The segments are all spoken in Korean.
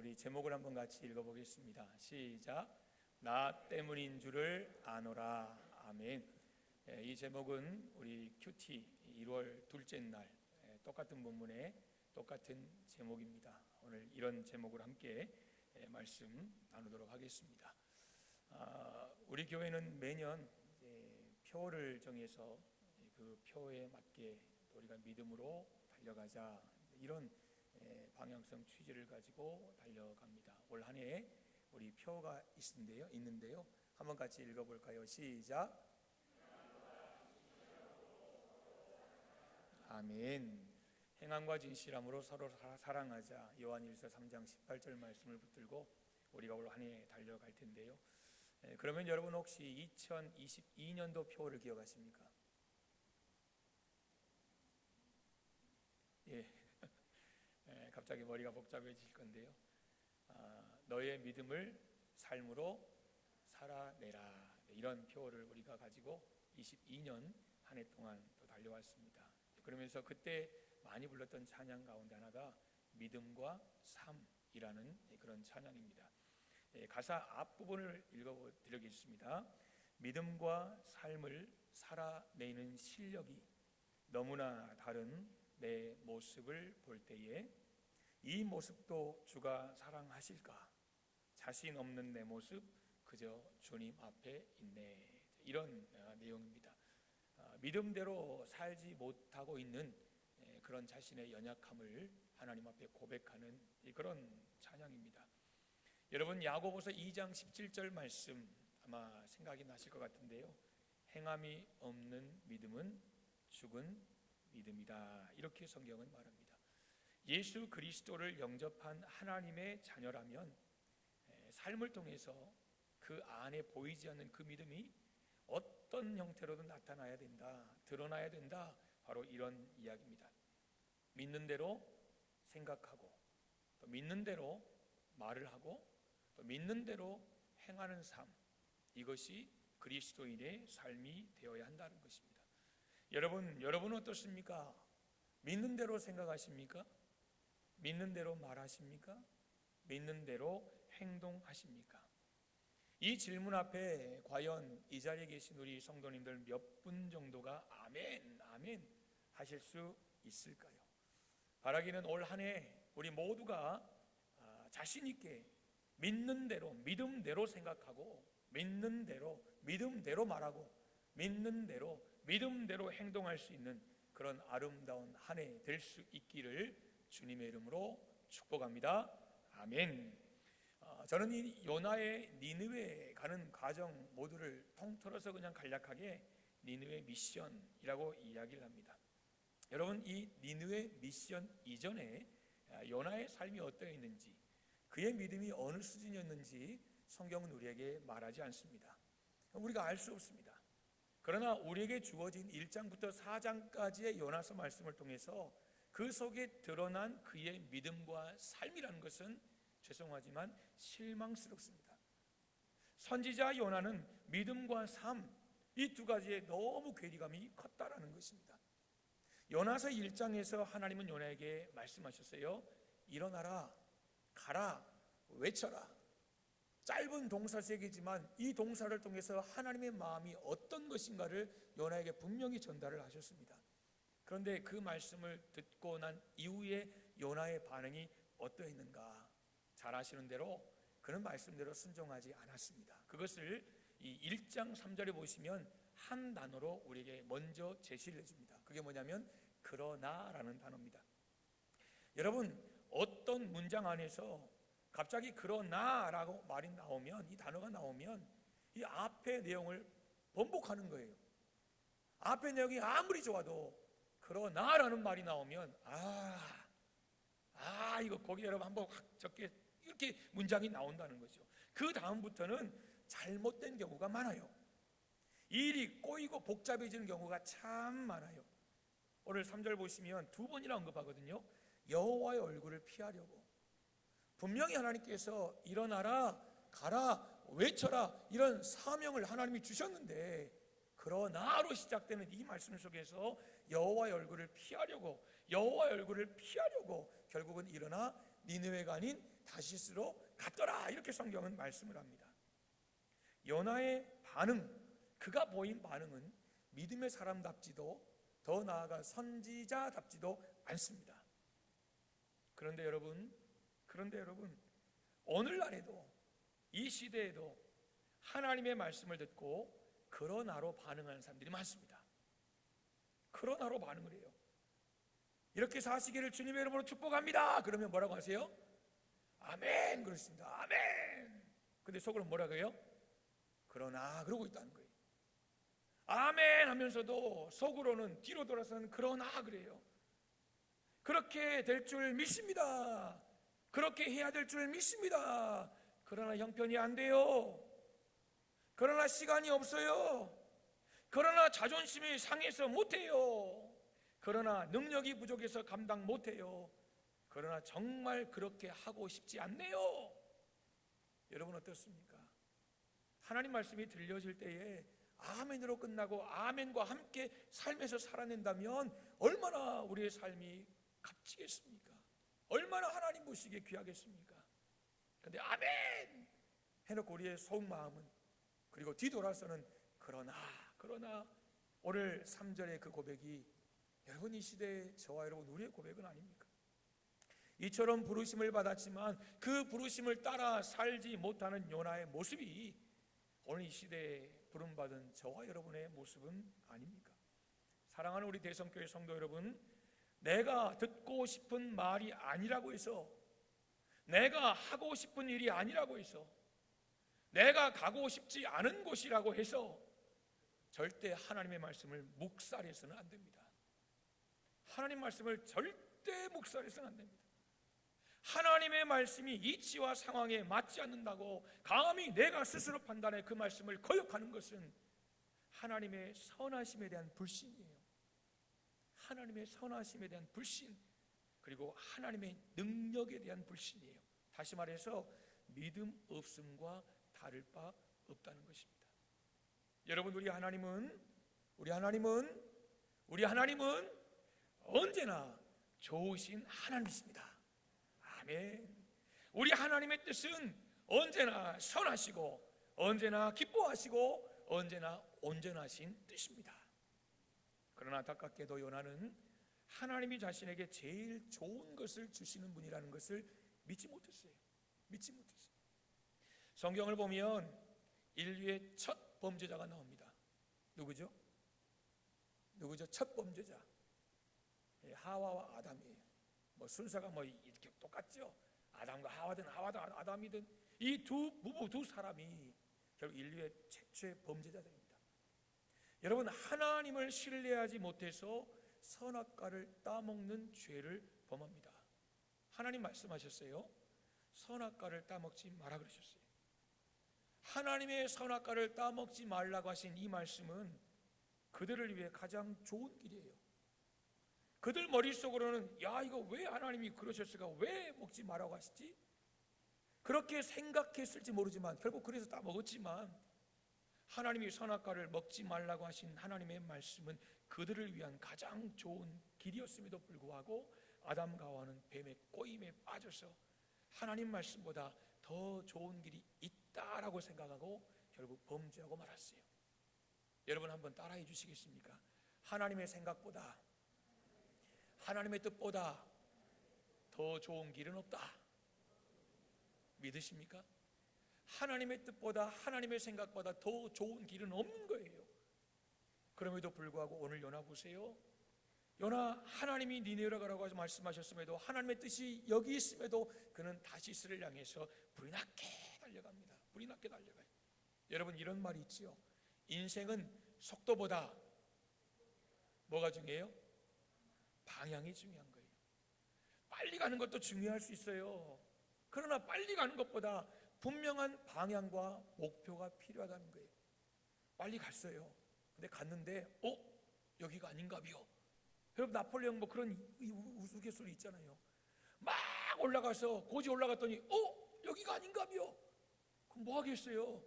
우리 제목을 한번 같이 읽어보겠습니다. 시작. 나 때문인 줄을 아노라. 아멘. 이 제목은 우리 큐티 1월 둘째 날 똑같은 본문에 똑같은 제목입니다. 오늘 이런 제목을 함께 말씀 나누도록 하겠습니다. 우리 교회는 매년 표를 정해서 그 표에 맞게 우리가 믿음으로 달려가자, 이런 방향성 취지를 가지고 달려갑니다. 올 한 해 우리 표가 있는데요. 한번 같이 읽어볼까요? 시작. 아멘. 행함과 진실함으로 서로 사랑하자. 요한일서 3장 18절 말씀을 붙들고 우리가 올 한 해 달려갈 텐데요. 그러면 여러분 혹시 2022년도 표를 기억하십니까? 예. 갑자기 머리가 복잡해질 건데요. 너의 믿음을 삶으로 살아내라. 이런 표를 우리가 가지고 22년 한 해 동안 또 달려왔습니다. 그러면서 그때 많이 불렀던 찬양 가운데 하나가 믿음과 삶이라는 그런 찬양입니다. 가사 앞부분을 읽어드리겠습니다. 믿음과 삶을 살아내는 실력이 너무나 다른 내 모습을 볼 때에 이 모습도 주가 사랑하실까? 자신 없는 내 모습 그저 주님 앞에 있네. 이런 내용입니다. 믿음대로 살지 못하고 있는 그런 자신의 연약함을 하나님 앞에 고백하는 그런 찬양입니다. 여러분 야고보서 2장 17절 말씀 아마 생각이 나실 것 같은데요. 행함이 없는 믿음은 죽은 믿음이다. 이렇게 성경은 말합니다. 예수 그리스도를 영접한 하나님의 자녀라면 삶을 통해서 그 안에 보이지 않는 그 믿음이 어떤 형태로든 나타나야 된다, 드러나야 된다. 바로 이런 이야기입니다. 믿는 대로 생각하고, 또 믿는 대로 말을 하고, 또 믿는 대로 행하는 삶, 이것이 그리스도인의 삶이 되어야 한다는 것입니다. 여러분 어떻습니까? 믿는 대로 생각하십니까? 믿는 대로 말하십니까? 믿는 대로 행동하십니까? 이 질문 앞에 과연 이 자리에 계신 우리 성도님들 몇 분 정도가 아멘, 아멘 하실 수 있을까요? 바라기는 올 한 해 우리 모두가 자신 있게 믿는 대로, 믿음대로 생각하고, 믿는 대로, 믿음대로 말하고, 믿는 대로, 믿음대로 행동할 수 있는 그런 아름다운 한 해 될 수 있기를 주님의 이름으로 축복합니다. 아멘. 저는 이 요나의 니느웨 가는 과정 모두를 통틀어서 그냥 간략하게 니느웨 미션이라고 이야기를 합니다. 여러분, 이 니느웨 미션 이전에 요나의 삶이 어떠했는지, 그의 믿음이 어느 수준이었는지 성경은 우리에게 말하지 않습니다. 우리가 알 수 없습니다. 그러나 우리에게 주어진 1장부터 4장까지의 요나서 말씀을 통해서 그 속에 드러난 그의 믿음과 삶이라는 것은 죄송하지만 실망스럽습니다. 선지자 요나는 믿음과 삶, 이 두 가지에 너무 괴리감이 컸다라는 것입니다. 요나서 1장에서 하나님은 요나에게 말씀하셨어요. 일어나라, 가라, 외쳐라. 짧은 동사색이지만 이 동사를 통해서 하나님의 마음이 어떤 것인가를 요나에게 분명히 전달을 하셨습니다. 그런데 그 말씀을 듣고 난 이후에 요나의 반응이 어떠했는가? 잘 아시는 대로 그는 말씀대로 순종하지 않았습니다. 그것을 이 1장 3절에 보시면 한 단어로 우리에게 먼저 제시를 해줍니다. 그게 뭐냐면 그러나라는 단어입니다. 여러분, 어떤 문장 안에서 갑자기 그러나라고 말이 나오면, 이 단어가 나오면 이 앞의 내용을 번복하는 거예요. 앞의 내용이 아무리 좋아도 그러나라는 말이 나오면 이거 거기 여러분 한번 적게 이렇게 문장이 나온다는 거죠. 그 다음부터는 잘못된 경우가 많아요. 일이 꼬이고 복잡해지는 경우가 참 많아요. 오늘 3절 보시면 두 번이나 언급하거든요. 여호와의 얼굴을 피하려고. 분명히 하나님께서 일어나라, 가라, 외쳐라 이런 사명을 하나님이 주셨는데, 그러나로 시작되는 이 말씀 속에서 여호와의 얼굴을 피하려고 결국은 일어나 니느웨가 아닌 다시스로 갔더라. 이렇게 성경은 말씀을 합니다. 요나의 반응, 그가 보인 반응은 믿음의 사람답지도 더 나아가 선지자답지도 않습니다. 그런데 여러분, 오늘날에도 이 시대에도 하나님의 말씀을 듣고 그러나로 반응하는 사람들이 많습니다. 그러나로 반응을 해요. 이렇게 사시기를 주님의 이름으로 축복합니다. 그러면 뭐라고 하세요? 아멘 그렇습니다. 아멘. 근데 속으로 뭐라고 해요? 그러나 그러고 있다는 거예요. 아멘 하면서도 속으로는 뒤로 돌아서는 그러나 그래요. 그렇게 될 줄 믿습니다. 그렇게 해야 될 줄 믿습니다. 그러나 형편이 안 돼요. 그러나 시간이 없어요. 그러나 자존심이 상해서 못해요. 그러나 능력이 부족해서 감당 못해요. 그러나 정말 그렇게 하고 싶지 않네요. 여러분 어떻습니까? 하나님 말씀이 들려질 때에 아멘으로 끝나고 아멘과 함께 삶에서 살아낸다면 얼마나 우리의 삶이 값지겠습니까? 얼마나 하나님 보시기에 귀하겠습니까? 그런데 아멘 해놓고 우리의 속마음은, 그리고 뒤돌아서는 그러나 오늘 3절의 그 고백이 여러분 이 시대의 저와 여러분 우리의 고백은 아닙니까? 이처럼 부르심을 받았지만 그 부르심을 따라 살지 못하는 요나의 모습이 오늘 이 시대에 부름받은 저와 여러분의 모습은 아닙니까? 사랑하는 우리 대성교회 성도 여러분, 내가 듣고 싶은 말이 아니라고 해서, 내가 하고 싶은 일이 아니라고 해서, 내가 가고 싶지 않은 곳이라고 해서 절대 하나님의 말씀을 묵살해서는 안 됩니다. 하나님 말씀을 절대 묵살해서는 안 됩니다. 하나님의 말씀이 이치와 상황에 맞지 않는다고 감히 내가 스스로 판단해 그 말씀을 거역하는 것은 하나님의 선하심에 대한 불신이에요. 하나님의 선하심에 대한 불신, 그리고 하나님의 능력에 대한 불신이에요. 다시 말해서 믿음 없음과 다를 바 없다는 것입니다. 여러분, 우리 하나님은 언제나 좋으신 하나님이십니다. 아멘. 우리 하나님의 뜻은 언제나 선하시고 언제나 기뻐하시고 언제나 온전하신 뜻입니다. 그러나 안타깝게도 요나는 하나님이 자신에게 제일 좋은 것을 주시는 분이라는 것을 믿지 못했어요. 성경을 보면 인류의 첫 범죄자가 나옵니다. 누구죠? 첫 범죄자. 하와와 아담이에요. 순서가 이렇게 똑같죠. 아담과 하와든 아담이든 이 두 사람이 결국 인류의 최초의 범죄자들입니다. 여러분, 하나님을 신뢰하지 못해서 선악과를 따먹는 죄를 범합니다. 하나님 말씀하셨어요. 선악과를 따먹지 마라 그러셨어요. 하나님의 선악과를 따먹지 말라고 하신 이 말씀은 그들을 위해 가장 좋은 길이에요. 그들 머릿속으로는 이거 왜 하나님이 그러셨을까? 왜 먹지 말라고 하시지? 그렇게 생각했을지 모르지만 결국 그래서 따먹었지만 하나님이 선악과를 먹지 말라고 하신 하나님의 말씀은 그들을 위한 가장 좋은 길이었음에도 불구하고 아담과 하와는 뱀의 꼬임에 빠져서 하나님 말씀보다 더 좋은 길이 있다라고 생각하고 결국 범죄하고 말았어요. 여러분 한번 따라해 주시겠습니까? 하나님의 생각보다, 하나님의 뜻보다 더 좋은 길은 없다. 믿으십니까? 하나님의 뜻보다, 하나님의 생각보다 더 좋은 길은 없는 거예요. 그럼에도 불구하고 오늘 요나 보세요. 요나, 하나님이 니네로 가라고 말씀하셨음에도, 하나님의 뜻이 여기 있음에도 그는 다시스를 향해서 불이 나게 달려갑니다. 불이 나게 달려가요. 여러분, 이런 말이 있지요. 인생은 속도보다 뭐가 중요해요? 방향이 중요한 거예요. 빨리 가는 것도 중요할 수 있어요. 그러나 빨리 가는 것보다 분명한 방향과 목표가 필요하다는 거예요. 빨리 갔어요. 근데 갔는데 여기가 아닌가비요. 여러분, 나폴레옹 그런 우스갯소리 있잖아요. 막 올라가서 고지 올라갔더니 여기가 아닌가비요. 그럼 뭐 하겠어요?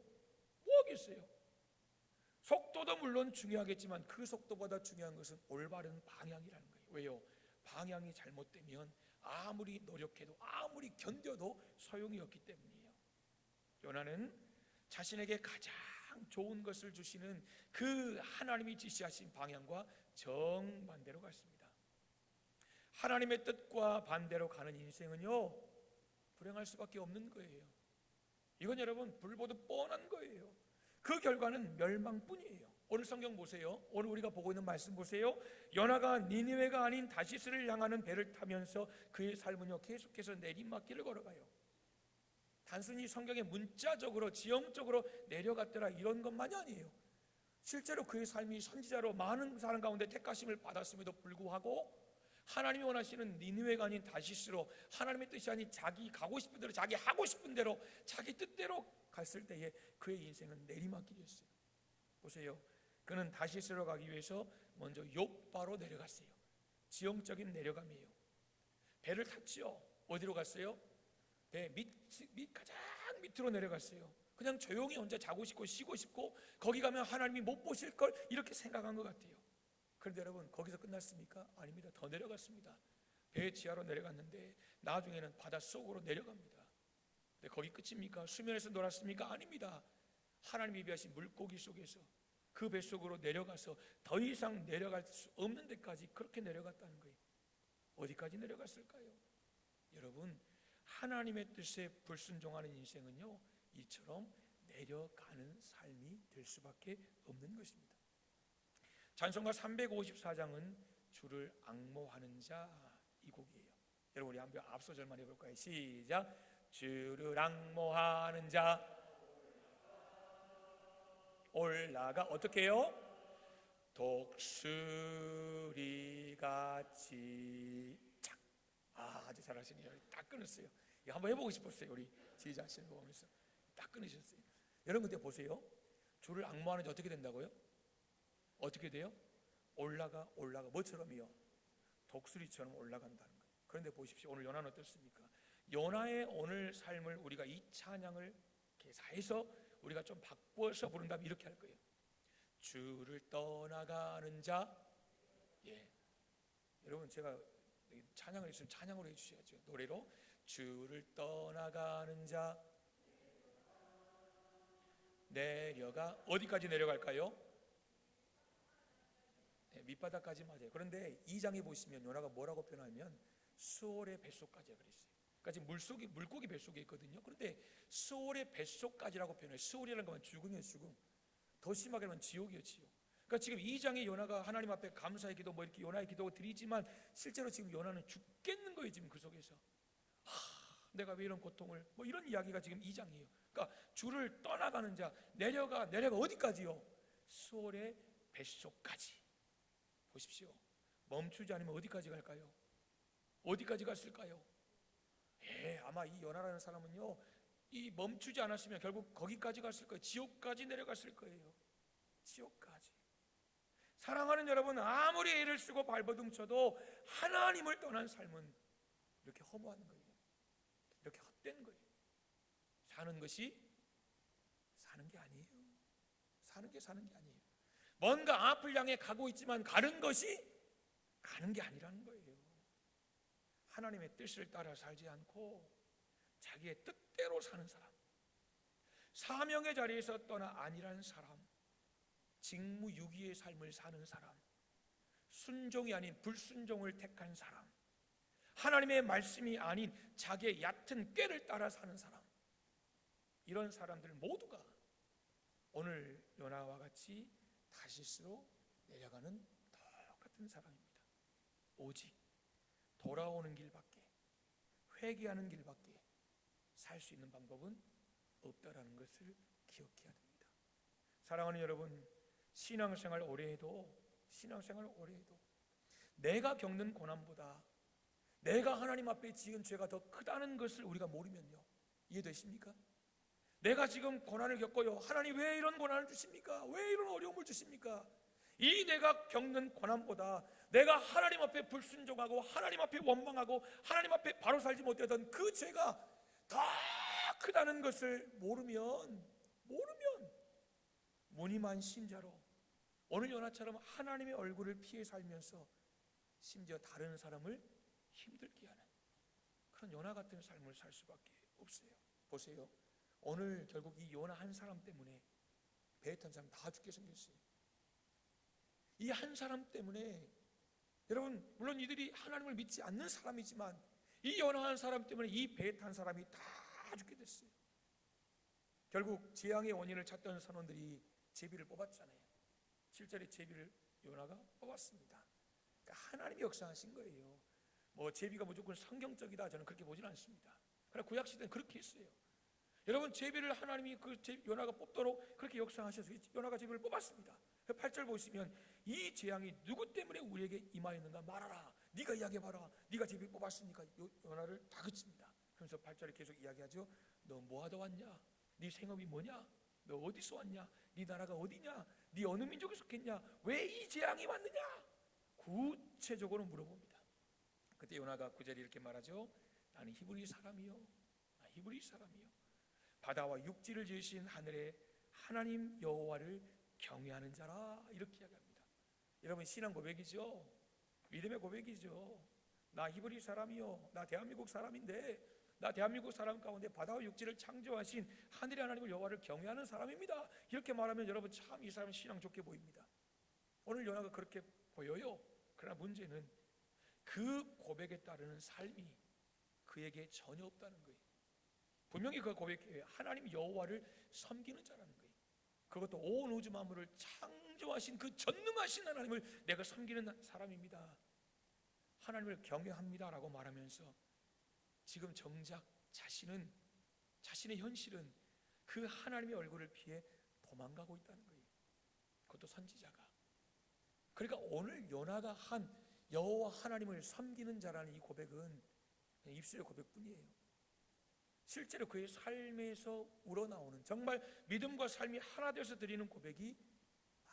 속도도 물론 중요하겠지만 그 속도보다 중요한 것은 올바른 방향이라는 거예요. 왜요? 방향이 잘못되면 아무리 노력해도 아무리 견뎌도 소용이 없기 때문이에요. 요나는 자신에게 가장 좋은 것을 주시는 그 하나님이 지시하신 방향과 정반대로 갔습니다. 하나님의 뜻과 반대로 가는 인생은요, 불행할 수밖에 없는 거예요. 이건 여러분 불보듯 뻔한 거예요. 그 결과는 멸망뿐이에요. 오늘 성경 보세요. 오늘 우리가 보고 있는 말씀 보세요. 요나가 니느웨가 아닌 다시스를 향하는 배를 타면서 그의 삶은요 계속해서 내리막길을 걸어가요. 단순히 성경에 문자적으로 지형적으로 내려갔더라 이런 것만이 아니에요. 실제로 그의 삶이 선지자로 많은 사람 가운데 택하심을 받았음에도 불구하고 하나님이 원하시는 니느웨가 아닌 다시스로, 하나님의 뜻이 아닌 자기 가고 싶은 대로, 자기 하고 싶은 대로, 자기 뜻대로 갔을 때에 그의 인생은 내리막길이었어요. 보세요. 그는 다시스로 가기 위해서 먼저 욥바로 내려갔어요. 지형적인 내려감이에요. 배를 탔지요. 어디로 갔어요? 배 가장 밑으로 내려갔어요. 그냥 조용히 혼자 자고 싶고 쉬고 싶고 거기 가면 하나님이 못 보실 걸 이렇게 생각한 것 같아요. 그런데 여러분 거기서 끝났습니까? 아닙니다. 더 내려갔습니다. 배 지하로 내려갔는데 나중에는 바다 속으로 내려갑니다. 근데 거기 끝입니까? 수면에서 놀았습니까? 아닙니다. 하나님이 비하신 물고기 속에서 그 뱃속으로 내려가서 더 이상 내려갈 수 없는 데까지 그렇게 내려갔다는 거예요. 어디까지 내려갔을까요? 여러분, 하나님의 뜻에 불순종하는 인생은요 이처럼 내려가는 삶이 될 수밖에 없는 것입니다. 찬송가 354장은 주를 앙모하는 자 이 곡이에요. 여러분 우리 한번 앞소절만 해볼까요? 시작. 주를 앙모하는 자 올라가 어떻게 해요? 독수리같이 착. 아주 잘하시네요. 딱 끊었어요. 이거 한번 해보고 싶었어요. 우리 지휘자하시는 거 보면서 딱 끊으셨어요. 여러분 근데 보세요. 주를 앙모하는 자 어떻게 된다고요? 어떻게 돼요? 올라가 뭐처럼이요? 독수리처럼 올라간다는 거예요. 그런데 보십시오. 오늘 요나는 어떻습니까? 요나의 오늘 삶을 우리가 이 찬양을 개사해서 우리가 좀 바꿔서 부른다면 이렇게 할 거예요. 주를 떠나가는 자. 예. 여러분 제가 찬양을 했으면 찬양으로 해주셔야죠. 노래로 주를 떠나가는 자 내려가 어디까지 내려갈까요? 네, 밑바닥까지 맞아요. 그런데 2장에 보시면 요나가 뭐라고 표현하면 수월의 뱃속까지 그랬어요. 그러니까 지금 물고기 뱃속에 있거든요. 그런데 수월의 뱃속까지라고 표현해요. 수월이라는 건 죽음이에요. 죽음. 더 심하게 하면 지옥이에요. 지옥. 그러니까 지금 2장에 요나가 하나님 앞에 감사의 기도 뭐 이렇게 요나의 기도 드리지만 실제로 지금 요나는 죽겠는 거예요. 지금 그 속에서 내가 왜 이런 고통을 뭐 이런 이야기가 지금 2장이에요. 그러니까 주를 떠나가는 자 내려가 어디까지요? 수월의 뱃속까지. 보십시오. 멈추지 않으면 어디까지 갈까요? 어디까지 갔을까요? 아마 이 요나라는 사람은요 이 멈추지 않았으면 결국 거기까지 갔을 거예요. 지옥까지 내려갔을 거예요. 지옥까지. 사랑하는 여러분, 아무리 애를 쓰고 발버둥쳐도 하나님을 떠난 삶은 이렇게 허무한 거예요. 이렇게 헛된 거예요. 사는 것이 사는 게 아니에요. 사는 게 아니에요. 뭔가 앞을 향해 가고 있지만 가는 것이 가는 게 아니라는 거예요. 하나님의 뜻을 따라 살지 않고 자기의 뜻대로 사는 사람, 사명의 자리에서 떠나 아니라는 사람, 직무유기의 삶을 사는 사람, 순종이 아닌 불순종을 택한 사람, 하나님의 말씀이 아닌 자기의 얕은 꾀를 따라 사는 사람, 이런 사람들 모두가 오늘 요나와 같이 다시스로 내려가는 똑같은 사람입니다. 오직 돌아오는 길밖에, 회개하는 길밖에 살 수 있는 방법은 없다라는 것을 기억해야 됩니다. 사랑하는 여러분, 신앙생활 오래 해도 내가 겪는 고난보다 내가 하나님 앞에 지은 죄가 더 크다는 것을 우리가 모르면요, 이해되십니까? 내가 지금 고난을 겪어요. 하나님 왜 이런 고난을 주십니까? 왜 이런 어려움을 주십니까? 이 내가 겪는 고난보다 내가 하나님 앞에 불순종하고 하나님 앞에 원망하고 하나님 앞에 바로 살지 못하던 그 죄가 더 크다는 것을 모르면 무늬만 신자로 오늘 요나처럼 하나님의 얼굴을 피해 살면서 심지어 다른 사람을 힘들게 하는 그런 요나 같은 삶을 살 수밖에 없어요. 보세요. 오늘 결국 이 요나 한 사람 때문에 배에 탄 사람 다 죽게 생겼어요. 이 한 사람 때문에, 여러분 물론 이들이 하나님을 믿지 않는 사람이지만 이 요나 한 사람 때문에 이 배에 탄 사람이 다 죽게 됐어요. 결국 재앙의 원인을 찾던 선원들이 제비를 뽑았잖아요. 7절에 제비를 요나가 뽑았습니다. 그러니까 하나님이 역사하신 거예요. 뭐 제비가 무조건 성경적이다, 저는 그렇게 보지는 않습니다. 그러나 구약 시대는 그렇게 했어요. 여러분 제비를 하나님이 요나가 뽑도록 그렇게 역사하셔서 요나가 제비를 뽑았습니다. 8절 보시면 이 재앙이 누구 때문에 우리에게 임하였는가 말하라. 네가 이야기해봐라. 네가 제비 뽑았으니까 요나를 다그칩니다. 그래서 8절에 계속 이야기하죠. 너 뭐하다 왔냐? 네 생업이 뭐냐? 너 어디서 왔냐? 네 나라가 어디냐? 네 어느 민족에 속했냐? 왜 이 재앙이 왔느냐? 구체적으로 물어봅니다. 그때 요나가 9절에 이렇게 말하죠. 나는 히브리 사람이요. 히브리 사람이요. 바다와 육지를 지으신 하늘의 하나님 여호와를 경외하는 자라. 이렇게 이야기합니다. 여러분 신앙 고백이죠. 믿음의 고백이죠. 나 히브리 사람이요. 나 대한민국 사람인데, 나 대한민국 사람 가운데 바다와 육지를 창조하신 하늘의 하나님을 여호와를 경외하는 사람입니다. 이렇게 말하면 여러분 참 이 사람은 신앙 좋게 보입니다. 오늘 요나가 그렇게 보여요. 그러나 문제는 그 고백에 따르는 삶이 그에게 전혀 없다는 거예요. 분명히 그 고백에 하나님 여호와를 섬기는 자라는 거예요. 그것도 온 우주 만물을 창조하신 그 전능하신 하나님을 내가 섬기는 사람입니다. 하나님을 경외합니다라고 말하면서 지금 정작 자신의 현실은 그 하나님의 얼굴을 피해 도망가고 있다는 거예요. 그것도 선지자가. 그러니까 오늘 요나가 한 여호와 하나님을 섬기는 자라는 이 고백은 그냥 입술의 고백뿐이에요. 실제로 그의 삶에서 우러나오는 정말 믿음과 삶이 하나 되어서 드리는 고백이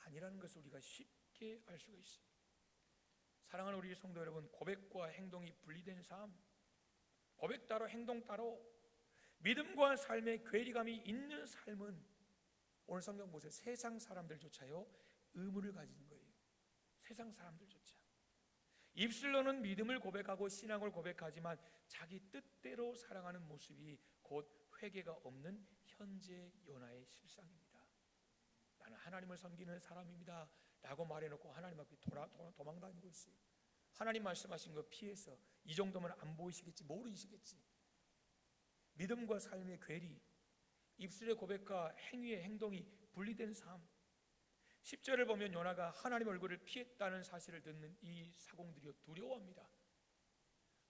아니라는 것을 우리가 쉽게 알 수가 있어요. 사랑하는 우리 성도 여러분, 고백과 행동이 분리된 삶, 고백 따로 행동 따로 믿음과 삶의 괴리감이 있는 삶은 오늘 성경 보세요. 세상 사람들조차요 의문을 가지는 거예요. 세상 사람들조차 입술로는 믿음을 고백하고 신앙을 고백하지만 자기 뜻대로 살아가는 모습이 곧 회개가 없는 현재 요나의 실상입니다. 나는 하나님을 섬기는 사람입니다 라고 말해놓고 하나님 앞에 도망다니고 있어요. 하나님 말씀하신 거 피해서 이 정도면 안 보이시겠지, 모르시겠지. 믿음과 삶의 괴리, 입술의 고백과 행위의 행동이 분리된 삶. 10절을 보면 요나가 하나님 얼굴을 피했다는 사실을 듣는 이 사공들이 두려워합니다.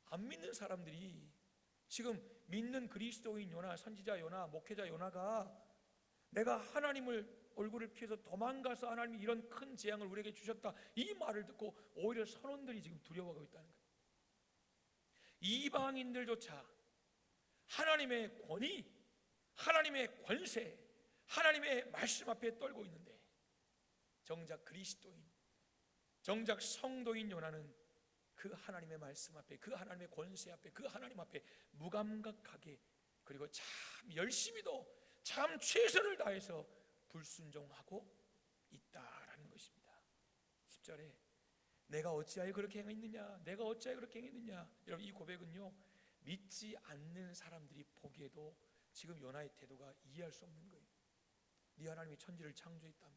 안 믿는 사람들이 지금 믿는 그리스도인 요나, 선지자 요나, 목회자 요나가 내가 하나님을 얼굴을 피해서 도망가서 하나님이 이런 큰 재앙을 우리에게 주셨다, 이 말을 듣고 오히려 선원들이 지금 두려워하고 있다는 거예요. 이방인들조차 하나님의 권위, 하나님의 권세, 하나님의 말씀 앞에 떨고 있는데 정작 그리스도인, 정작 성도인 요나는 그 하나님의 말씀 앞에, 그 하나님의 권세 앞에, 그 하나님 앞에 무감각하게, 그리고 참 열심히도 참 최선을 다해서 불순종하고 있다라는 것입니다. 10절에 내가 어찌하여 그렇게 행했느냐, 내가 어찌하여 그렇게 행했느냐. 여러분 이 고백은요 믿지 않는 사람들이 보기에도 지금 요나의 태도가 이해할 수 없는 거예요. 네 하나님이 천지를 창조했다며,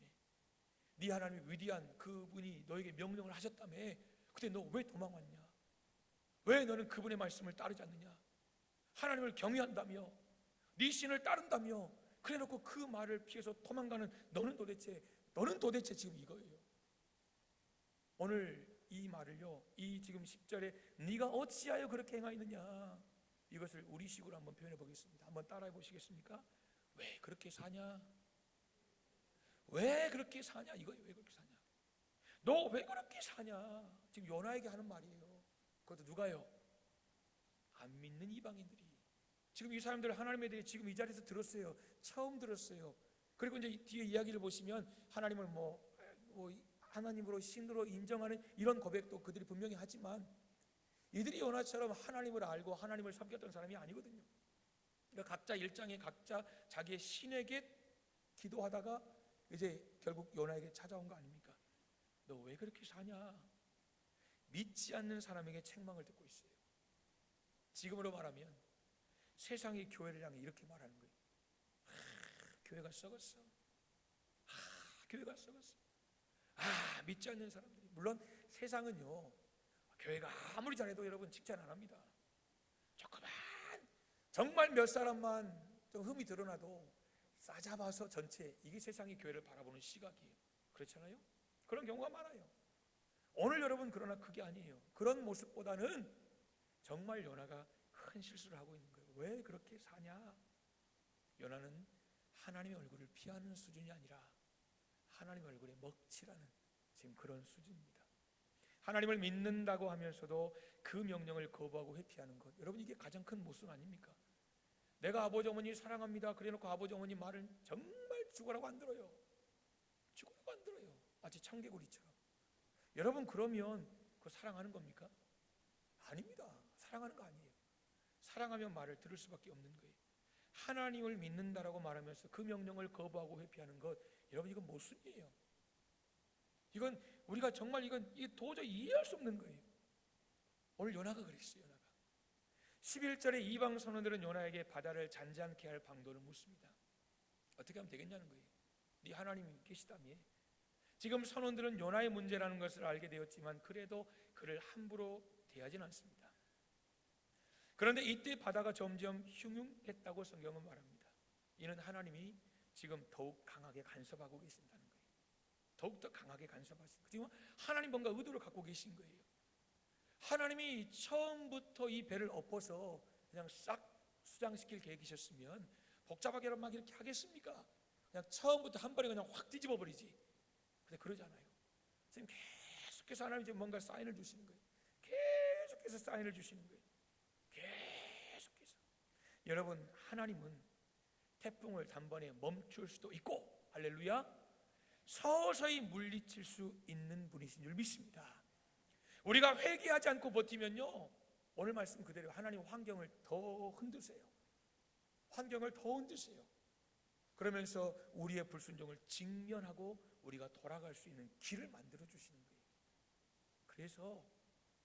네 하나님이 위대한 그분이 너에게 명령을 하셨다며, 근데 너 왜 도망왔냐? 왜 너는 그분의 말씀을 따르지 않느냐? 하나님을 경외한다며, 네 신을 따른다며, 그래놓고 그 말을 피해서 도망가는 너는 도대체 지금 이거예요. 오늘 이 말을요, 이 지금 10절에 네가 어찌하여 그렇게 행하였느냐, 이것을 우리식으로 한번 표현해 보겠습니다. 한번 따라해 보시겠습니까? 왜 그렇게 사냐? 왜 그렇게 사냐? 이거예요. 왜 그렇게 사냐? 너 왜 그렇게 사냐? 지금 요나에게 하는 말이에요. 그것도 누가요? 안 믿는 이방인들이. 지금 이 사람들 하나님에 대해 지금 이 자리에서 들었어요. 처음 들었어요. 그리고 이제 뒤에 이야기를 보시면 하나님을 하나님으로 신으로 인정하는 이런 고백도 그들이 분명히 하지만 이들이 요나처럼 하나님을 알고 하나님을 섬겼던 사람이 아니거든요. 그러니까 각자 일장에 각자 자기의 신에게 기도하다가 이제 결국 요나에게 찾아온 거 아닙니까? 너 왜 그렇게 사냐? 믿지 않는 사람에게 책망을 듣고 있어요. 지금으로 말하면 세상이 교회를 향해 이렇게 말하는 거예요. 교회가 썩었어. 교회가 썩었어. 믿지 않는 사람들이. 물론 세상은요, 교회가 아무리 잘해도 여러분 칭찬 안 합니다. 조그만 정말 몇 사람만 좀 흠이 드러나도 싸잡아서 전체, 이게 세상이 교회를 바라보는 시각이에요. 그렇잖아요? 그런 경우가 많아요. 오늘 여러분 그러나 그게 아니에요. 그런 모습보다는 정말 요나가 큰 실수를 하고 있는 거예요. 왜 그렇게 사냐? 요나는 하나님의 얼굴을 피하는 수준이 아니라 하나님의 얼굴에 먹칠하는 지금 그런 수준입니다. 하나님을 믿는다고 하면서도 그 명령을 거부하고 회피하는 것, 여러분 이게 가장 큰 모순 아닙니까? 내가 아버지 어머니 사랑합니다 그래놓고 아버지 어머니 말은 정말 죽으라고 안 들어요. 죽으라고 안 들어요. 마치 청개구리처럼. 여러분 그러면 그거 사랑하는 겁니까? 아닙니다. 사랑하는 거 아니에요. 사랑하면 말을 들을 수밖에 없는 거예요. 하나님을 믿는다라고 말하면서 그 명령을 거부하고 회피하는 것, 여러분 이건 모순이에요. 이건 우리가 정말 이게 도저히 이해할 수 없는 거예요. 오늘 요나가 그랬어요. 요나가 11절에 이방 선원들은 요나에게 바다를 잔잔케 할 방도를 묻습니다. 어떻게 하면 되겠냐는 거예요. 네 하나님이 계시다며. 지금 선원들은 요나의 문제라는 것을 알게 되었지만 그래도 그를 함부로 대하지는 않습니다. 그런데 이때 바다가 점점 흉흉했다고 성경은 말합니다. 이는 하나님이 지금 더욱 강하게 간섭하고 계신다는 거예요. 더욱더 강하게 간섭하신 거예요. 지금 하나님 뭔가 의도를 갖고 계신 거예요. 하나님이 처음부터 이 배를 엎어서 그냥 싹 수장시킬 계획이셨으면 복잡하게 막 이렇게 하겠습니까? 그냥 처음부터 한 번에 그냥 확 뒤집어 버리지. 근데 그러지 않아요. 지금 계속해서 하나님이 지금 뭔가 사인을 주시는 거예요. 계속해서 사인을 주시는 거예요. 계속해서. 여러분 하나님은 태풍을 단번에 멈출 수도 있고, 할렐루야, 서서히 물리칠 수 있는 분이신 줄 믿습니다. 우리가 회개하지 않고 버티면요, 오늘 말씀 그대로 하나님 환경을 더 흔드세요. 환경을 더 흔드세요. 그러면서 우리의 불순종을 직면하고 우리가 돌아갈 수 있는 길을 만들어 주시는 거예요. 그래서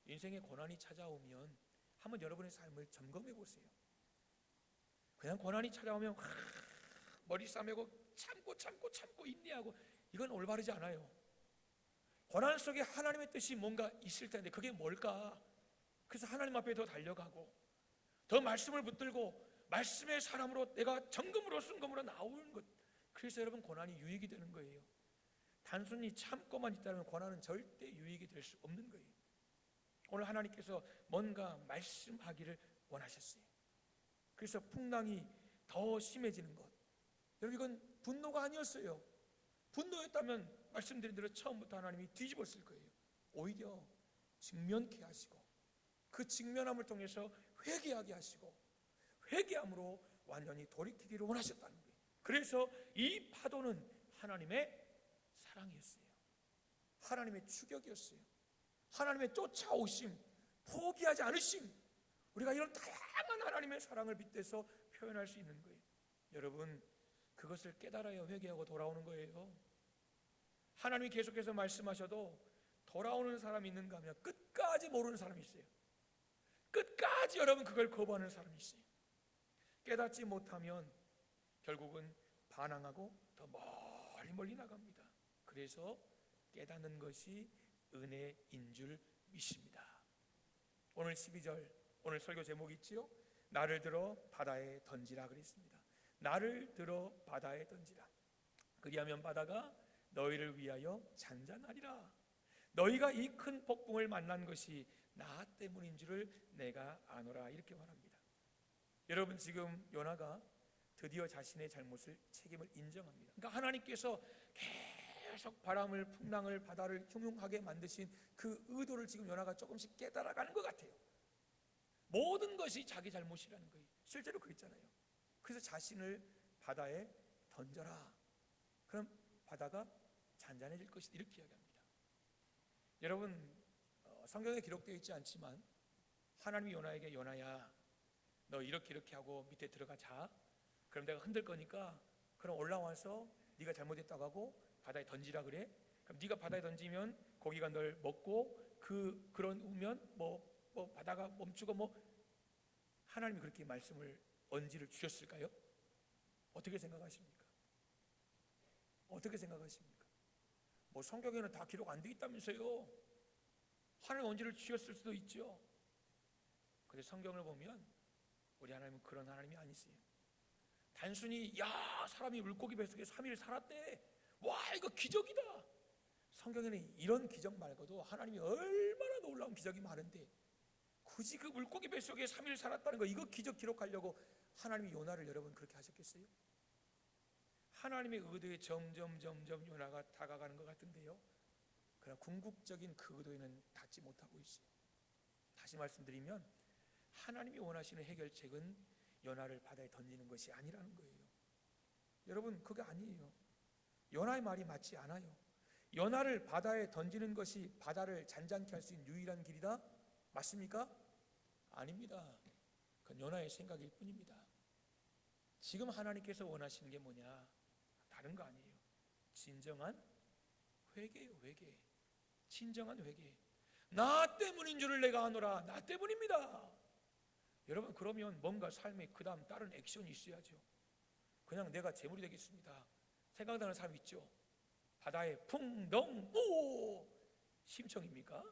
인생의 고난이 찾아오면 한번 여러분의 삶을 점검해 보세요. 그냥 고난이 찾아오면 머리 싸매고 참고 인내하고, 이건 올바르지 않아요. 고난 속에 하나님의 뜻이 뭔가 있을 텐데 그게 뭘까? 그래서 하나님 앞에 더 달려가고 더 말씀을 붙들고 말씀의 사람으로 내가 정금으로 순금으로 나오는 것. 그래서 여러분 고난이 유익이 되는 거예요. 단순히 참고만 있다면 고난은 절대 유익이 될 수 없는 거예요. 오늘 하나님께서 뭔가 말씀하기를 원하셨어요. 그래서 풍랑이 더 심해지는 것, 여러분 이건 분노가 아니었어요. 분노였다면 말씀드린 대로 처음부터 하나님이 뒤집었을 거예요. 오히려 직면케 하시고 그 직면함을 통해서 회개하게 하시고 회개함으로 완전히 돌이키기를 원하셨다는 거예요. 그래서 이 파도는 하나님의 사랑이었어요. 하나님의 추격이었어요. 하나님의 쫓아오심, 포기하지 않으심, 우리가 이런 다양한 하나님의 사랑을 빗대서 표현할 수 있는 거예요. 여러분 그것을 깨달아야 회개하고 돌아오는 거예요. 하나님이 계속해서 말씀하셔도 돌아오는 사람이 있는가 하면 끝까지 모르는 사람이 있어요. 끝까지 여러분 그걸 거부하는 사람이 있어요. 깨닫지 못하면 결국은 반항하고 더 멀리 나갑니다. 그래서 깨닫는 것이 은혜인 줄 믿습니다. 오늘 12절 오늘 설교 제목이 있지요. 나를 들어 바다에 던지라 그랬습니다. 나를 들어 바다에 던지라. 그리하면 바다가 너희를 위하여 잔잔하리라. 너희가 이 큰 폭풍을 만난 것이 나 때문인 줄을 내가 아노라. 이렇게 말합니다. 여러분 지금 요나가 드디어 자신의 잘못을 책임을 인정합니다. 그러니까 하나님께서 계속 바람을, 풍랑을, 바다를 흉흉하게 만드신 그 의도를 지금 요나가 조금씩 깨달아가는 것 같아요. 모든 것이 자기 잘못이라는 거예요. 실제로 그랬잖아요. 그래서 자신을 바다에 던져라. 그럼 바다가 잔잔해질 것이다. 이렇게 이야기합니다. 여러분 성경에 기록되어 있지 않지만 하나님이 요나에게 요나야 너 이렇게 하고 밑에 들어가자. 그럼 내가 흔들 거니까 그럼 올라와서 네가 잘못했다고 하고 바다에 던지라 그래. 그럼 네가 바다에 던지면 고기가 널 먹고 그런 우면 뭐 바다가 멈추고 하나님이 그렇게 말씀을 언지를 주셨을까요? 어떻게 생각하십니까? 어떻게 생각하십니까? 성경에는 다 기록 안 돼 있다면서요. 하나님 언지를 주셨을 수도 있죠. 근데 성경을 보면 우리 하나님은 그런 하나님이 아니세요. 단순히 사람이 물고기 뱃속에 3일 살았대, 와 이거 기적이다. 성경에는 이런 기적 말고도 하나님이 얼마나 놀라운 기적이 많은데 굳이 그 물고기 뱃속에 3일 살았다는 거, 이거 기적 기록하려고 하나님이 요나를 여러분 그렇게 하셨겠어요? 하나님의 의도에 점점 요나가 다가가는 것 같은데요, 그러나 궁극적인 그 의도에는 닿지 못하고 있어요. 다시 말씀드리면 하나님이 원하시는 해결책은 요나를 바다에 던지는 것이 아니라는 거예요. 여러분, 그게 아니에요. 요나의 말이 맞지 않아요. 요나를 바다에 던지는 것이 바다를 잔잔케 할 수 있는 유일한 길이다? 맞습니까? 아닙니다. 그건 요나의 생각일 뿐입니다. 지금 하나님께서 원하시는 게 뭐냐? 다른 거 아니에요. 진정한 회개예요. 회개. 진정한 회개. 나 때문인 줄을 내가 아노라. 나 때문입니다. 여러분, 그러면 뭔가 삶에 그 다음 다른 액션이 있어야죠. 그냥 내가 재물이 되겠습니다 생각나는 사람 있죠? 바다에 풍덩 심청입니까?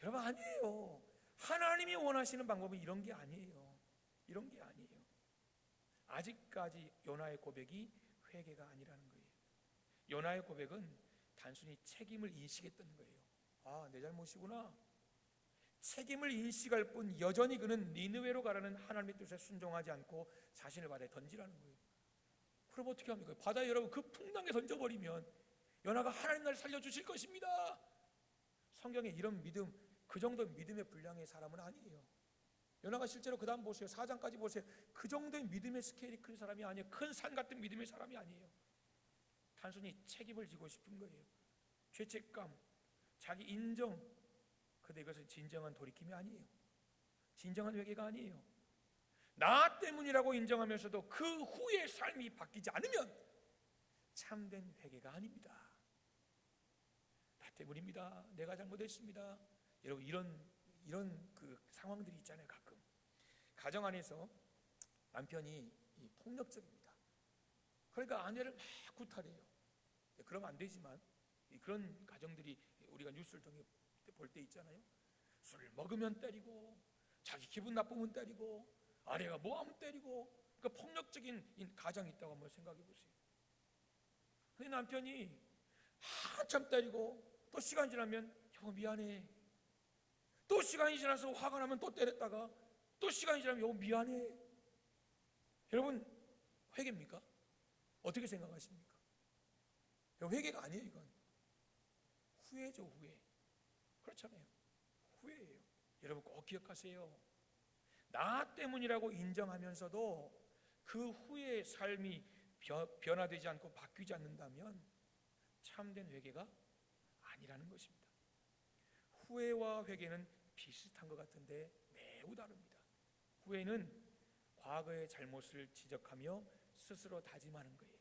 여러분, 아니에요. 하나님이 원하시는 방법은 이런 게 아니에요. 이런 게 아니에요. 아직까지 요나의 고백이 회개가 아니라는 거예요. 요나의 고백은 단순히 책임을 인식했던 거예요. 내 잘못이구나. 책임을 인식할 뿐 여전히 그는 니느웨로 가라는 하나님의 뜻에 순종하지 않고 자신을 바다에 던지라는 거예요. 그럼 어떻게 합니까? 바다에 여러분 그 풍랑에 던져버리면 요나가 하나님 나를 살려주실 것입니다. 성경에 이런 믿음, 그 정도 믿음의 분량의 사람은 아니에요. 요나가 실제로 그 다음 보세요. 4장까지 보세요. 그 정도의 믿음의 스케일이 큰 사람이 아니에요. 큰 산 같은 믿음의 사람이 아니에요. 단순히 책임을 지고 싶은 거예요. 죄책감, 자기 인정. 그런데 이것은 진정한 돌이킴이 아니에요. 진정한 회개가 아니에요. 나 때문이라고 인정하면서도 그 후의 삶이 바뀌지 않으면 참된 회개가 아닙니다. 나 때문입니다. 내가 잘못했습니다. 여러분, 이런 그 상황들이 있잖아요. 가끔 가정 안에서 남편이 폭력적입니다. 그러니까 아내를 막 구타해요. 그러면 안 되지만 그런 가정들이 우리가 뉴스를 통해 볼 때 있잖아요. 술 먹으면 때리고, 자기 기분 나쁘면 때리고, 아내가 뭐하면 때리고, 그러니까 폭력적인 가정이 있다고 한번 생각해 보세요. 근데 남편이 한참 때리고 또 시간 지나면 여보 미안해, 또 시간이 지나서 화가 나면 또 때렸다가 또 시간이 지나면 여보 미안해. 여러분, 회개입니까? 어떻게 생각하십니까? 회개가 아니에요. 이건 후회죠. 후회. 그렇잖아요. 후회예요. 여러분 꼭 기억하세요. 나 때문이라고 인정하면서도 그 후의 삶이 변화되지 않고 바뀌지 않는다면 참된 회개가 아니라는 것입니다. 후회와 회개는 비슷한 것 같은데 매우 다릅니다. 후회는 과거의 잘못을 지적하며 스스로 다짐하는 거예요.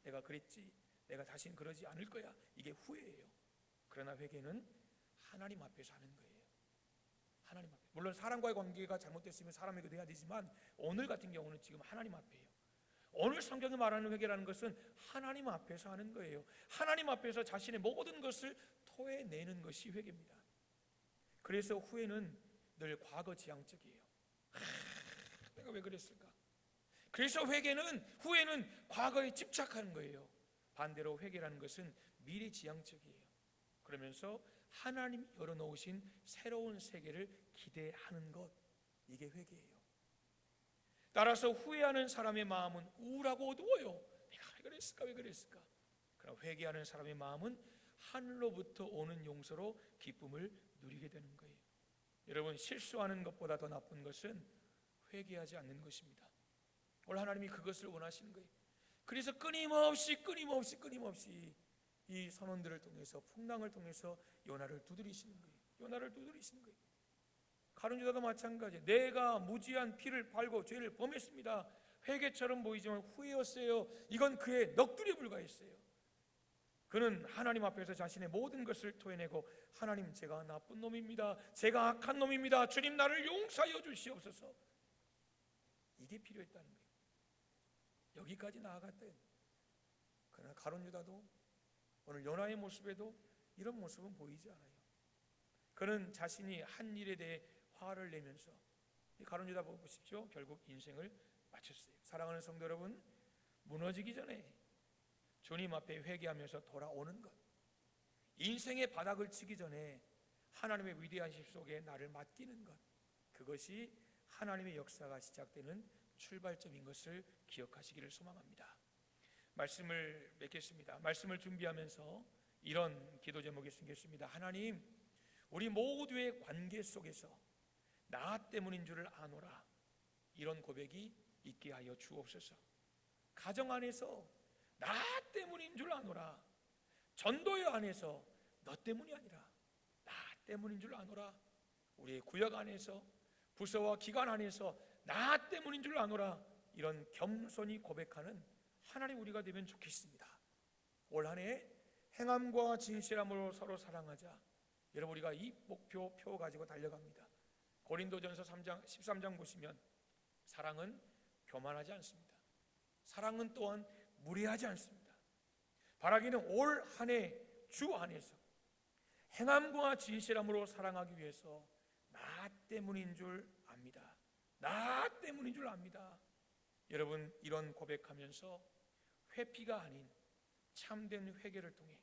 내가 그랬지, 내가 다시는 그러지 않을 거야. 이게 후회예요. 그러나 회개는 하나님 앞에서 하는 거예요. 하나님 앞에. 물론 사람과의 관계가 잘못됐으면 사람에게도 해야 되지만 오늘 같은 경우는 지금 하나님 앞에요. 오늘 성경이 말하는 회개라는 것은 하나님 앞에서 하는 거예요. 하나님 앞에서 자신의 모든 것을 토해내는 것이 회개입니다. 그래서 후회는 늘 과거 지향적이에요. 내가 왜 그랬을까? 그래서 후회는 과거에 집착하는 거예요. 반대로 회개라는 것은 미래 지향적이에요. 그러면서 하나님이 열어놓으신 새로운 세계를 기대하는 것, 이게 회개예요. 따라서 후회하는 사람의 마음은 우울하고 어두워요. 내가 왜 그랬을까? 그러나 회개하는 사람의 마음은 하늘로부터 오는 용서로 기쁨을 누리게 되는 거예요. 여러분, 실수하는 것보다 더 나쁜 것은 회개하지 않는 것입니다. 오늘 하나님이 그것을 원하시는 거예요. 그래서 끊임없이 이 선언들을 통해서, 풍랑을 통해서 요나를 두드리시는 거예요. 요나를 두드리시는 거예요. 가룟 유다도 마찬가지예요. 내가 무지한 피를 팔고 죄를 범했습니다. 회개처럼 보이지만 후회였어요. 이건 그의 넋두리에 불과했어요. 그는 하나님 앞에서 자신의 모든 것을 토해내고 하나님, 제가 나쁜 놈입니다. 제가 악한 놈입니다. 주님, 나를 용서하여 주시옵소서. 이게 필요했다는 거예요. 여기까지 나아갔대. 그러나 가룟 유다도 오늘 요나의 모습에도 이런 모습은 보이지 않아요. 그는 자신이 한 일에 대해 화를 내면서, 가룟 유다 보십시오. 결국 인생을 마쳤어요. 사랑하는 성도 여러분, 무너지기 전에 주님 앞에 회개하면서 돌아오는 것, 인생의 바닥을 치기 전에 하나님의 위대하심 속에 나를 맡기는 것, 그것이 하나님의 역사가 시작되는 출발점인 것을 기억하시기를 소망합니다. 말씀을 맺겠습니다. 말씀을 준비하면서 이런 기도 제목이 생겼습니다. 하나님, 우리 모두의 관계 속에서 나 때문인 줄을 아노라, 이런 고백이 있게 하여 주옵소서. 가정 안에서 나 때문인 줄 아노라, 전도회 안에서 너 때문이 아니라 나 때문인 줄 아노라, 우리의 구역 안에서, 부서와 기관 안에서 나 때문인 줄 아노라, 이런 겸손히 고백하는 하나님 우리가 되면 좋겠습니다. 올 한 해 행함과 진실함으로 서로 사랑하자. 여러분, 우리가 이 목표 가지고 달려갑니다. 고린도전서 13장 보시면 사랑은 교만하지 않습니다. 사랑은 또한 무례하지 않습니다. 바라기는 올 한 해 주 안에서 행함과 진실함으로 사랑하기 위해서 나 때문인 줄 압니다. 나 때문인 줄 압니다. 여러분, 이런 고백하면서 회피가 아닌 참된 회개를 통해,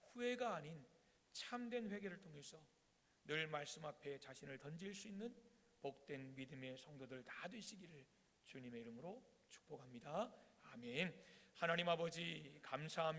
후회가 아닌 참된 회개를 통해서 늘 말씀 앞에 자신을 던질 수 있는 복된 믿음의 성도들 다 되시기를 주님의 이름으로 축복합니다. 아멘. 하나님 아버지, 감사합니다.